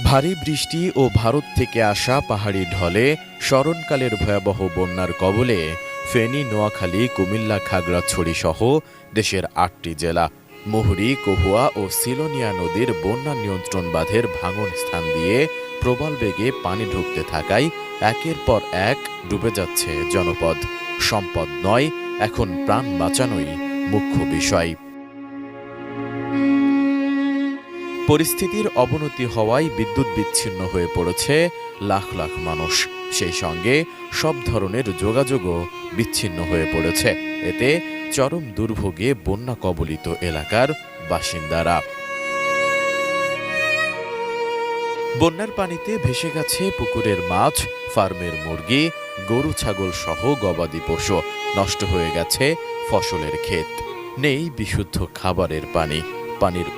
ভারী বৃষ্টি ও ভারত থেকে আসা পাহাড়ি ঢলে স্মরণকালের ভয়াবহ বন্যার কবলে ফেনী, নোয়াখালী, কুমিল্লা, খাগড়াছড়ি সহ দেশের ৮টি জেলা। মুহুরী, কহুয়া ও সিলোনিয়া নদীর বন্যা নিয়ন্ত্রণ বাঁধের ভাঙন স্থান দিয়ে প্রবল বেগে পানি ঢুকতে থাকায় একের পর এক ডুবে যাচ্ছে জনপদ। সম্পদ নয়, এখন প্রাণ বাঁচানোই মুখ্য বিষয়। পরিস্থিতির অবনতি হওয়ায় বিদ্যুৎ বিচ্ছিন্ন হয়ে পড়েছে লাখ লাখ মানুষ। সেই সঙ্গে সব ধরনের যোগাযোগও বিচ্ছিন্ন হয়ে পড়েছে। এতে চরম দুর্ভোগে বন্যা কবলিত এলাকার বাসিন্দারা। বন্যার পানিতে ভেসে গেছে পুকুরের মাছ, ফার্মের মুরগি, গরু ছাগল সহ গবাদি পশু। নষ্ট হয়ে গেছে ফসলের ক্ষেত। নেই বিশুদ্ধ খাবারের পানি। পানির